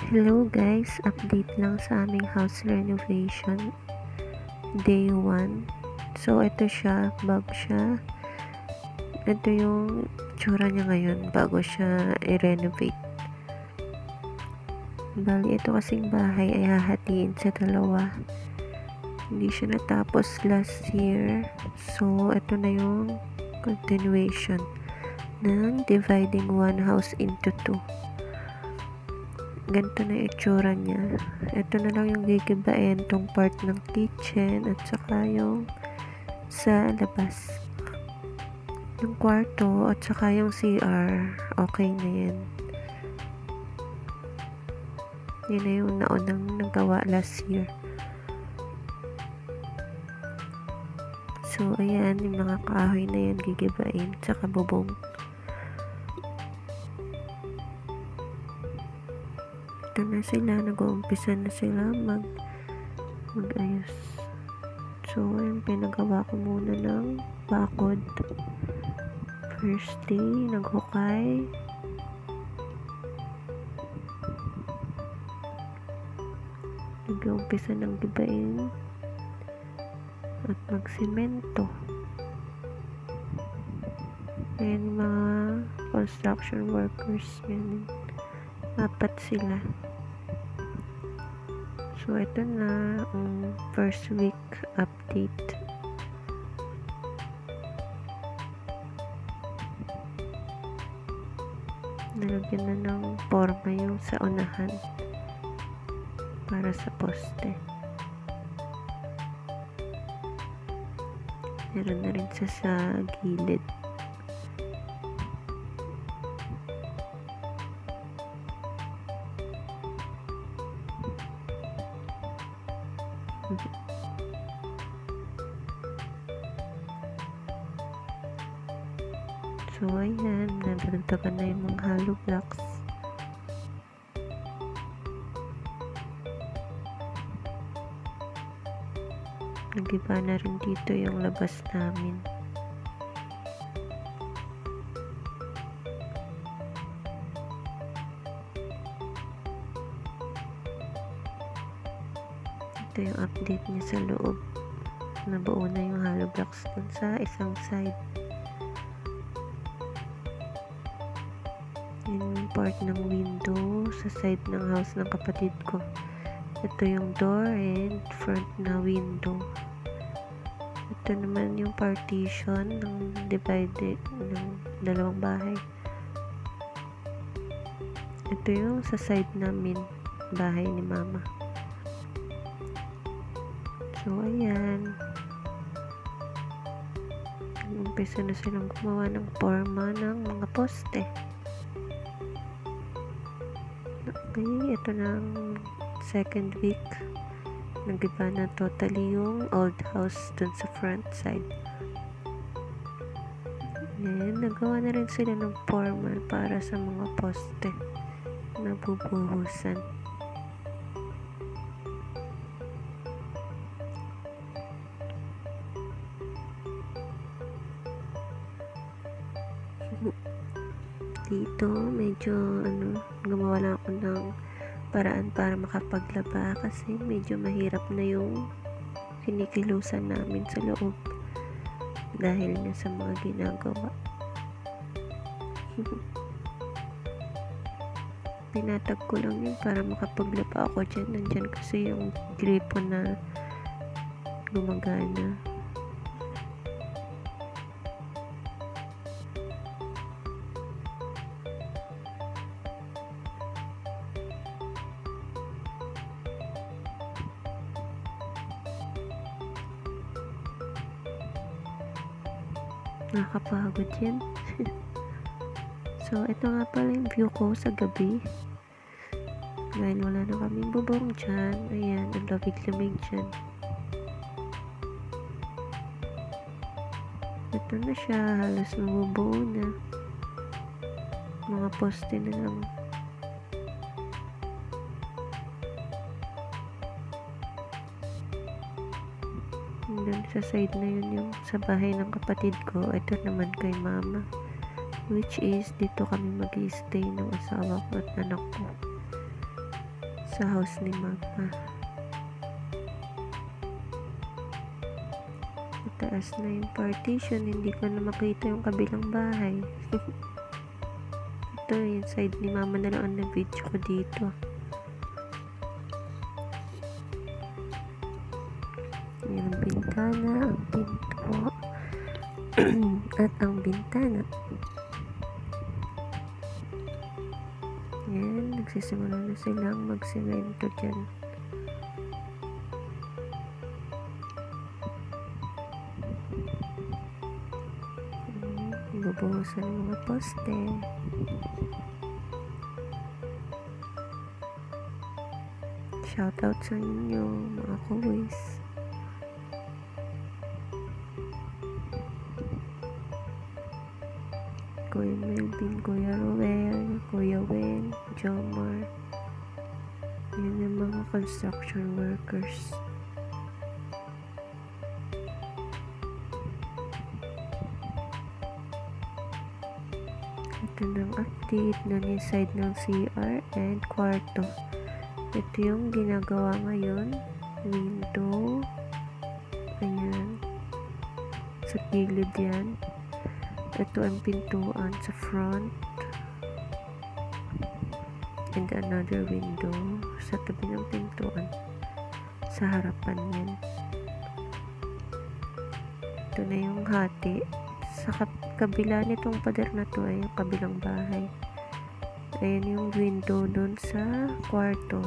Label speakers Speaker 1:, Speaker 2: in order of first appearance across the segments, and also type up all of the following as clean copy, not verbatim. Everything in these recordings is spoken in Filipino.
Speaker 1: Hello guys, update lang sa aming house renovation day 1. So ito siya, bago siya. Ito yung tsura niya ngayon bago siya i-renovate. Bali ito kasing bahay ay hahatiin sa dalawa. Hindi siya natapos last year. So ito na yung continuation ng dividing one house into two. Ganito na yung itsura niya. Ito na lang yung gigibain, tong part ng kitchen at saka yung sa labas. Yung kwarto at saka yung CR, okay na yan. Yun na yung naunang nagawa last year. So, ayan, yung mga kahoy na yan gigibain, saka bubong. Ito na sila, nag-uumpisa na sila mag-ayos. So, ayan, pinagawa ko muna ng bakod. First day, naghukay. Nag-uumpisa ng gibain at magsimento. Ayan, mga construction workers, yan. 4 sila. So, ito na ang first week update. Nalagyan na ng forma yung sa unahan para sa poste. Meron na rin sa gilid. So, ayan, nadagdagan na yung mga hollow blocks. Nagiba na rin dito yung labas namin. Ito yung update niya sa loob. Nabuo na yung hollow blocks dun sa isang side. Yung part ng window sa side ng house ng kapatid ko. Ito yung door and front na window. Ito naman yung partition ng divided ng dalawang bahay. Ito yung sa side namin, bahay ni mama. So, ayan. Umpisa na silang gumawa ng forma ng mga poste. Okay, ito na ang second week. Nagiba na totally yung old house dun sa front side. And nagawa na rin sila ng forma para sa mga poste na bubuhusan. Dito medyo gumawa lang ako ng paraan para makapaglaba kasi medyo mahirap na yung kinikilusan namin sa loob dahil nga sa mga ginagawa. Pinatag ko lang yun para makapaglaba ako dyan. Nandyan kasi yung gripo na gumagana. Nakakapagod yan. So, ito nga pala yung view ko sa gabi. Dahil wala na kaming bubong dyan. Ayan, ang lamig-lamig dyan. Ito na siya. Halos mabubuo na. Mga poste na lang. Doon sa side na yun yung sa bahay ng kapatid ko. Ito naman kay mama, which is dito kami mag-i-stay ng asawa ko at anak ko. sa house ni mama. Mataas na yung partition, hindi ko na makita yung kabilang bahay. Ito yung side ni mama na lang ang na-video ko dito. Yan ang bintana, ang pinto at ang bintana. Yan, nagsisimula na silang magsemento dyan. Bubuhusan ng mga poste. Shoutout sa inyo, mga kuwis. Kuya Melvin, Kuya Roel, Kuya Wen, Jomar. Yun yung mga construction workers. Ito ng update na yung side ng CR and kwarto. Ito yung ginagawa ngayon. Window. Ayan. Sa gilid yan. Ito ang pintuan sa front. And another window sa tabi ng pintuan. Sa harapan yan. Ito na yung hati. Sa kabila nitong pader na to ay yung kabilang bahay. Ayan yung window dun sa kwarto.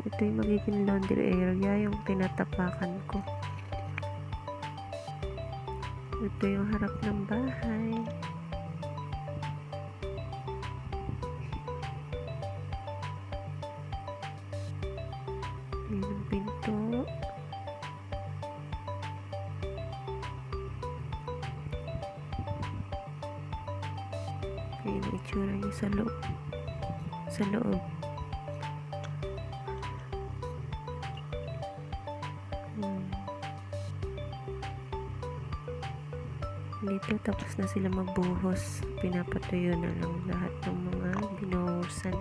Speaker 1: Ito yung magiging laundry area, yung tinatapakan ko. Ito yung harap ng bahay. Ayan ang pinto. Ayan ang itsura niya sa loob. Sa loob. Dito tapos na sila magbuhos. Pinapatuyo na lang lahat ng mga binuhusan.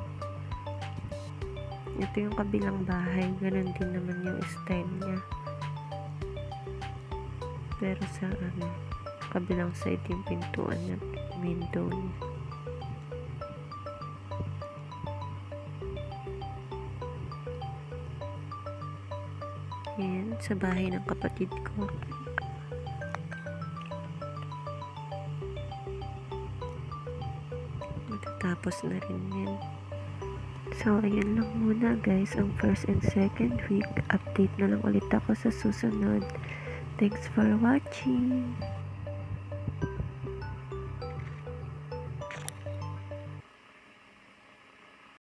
Speaker 1: Ito yung kabilang bahay. Ganon din naman yung style niya. Pero sa kabilang side yung pintuan na window niya. Yan, sa bahay ng kapatid ko. Matatapos na rin yan. So, ayun lang muna guys, ang first and second week. Update na lang ulit ako sa susunod. Thanks for watching!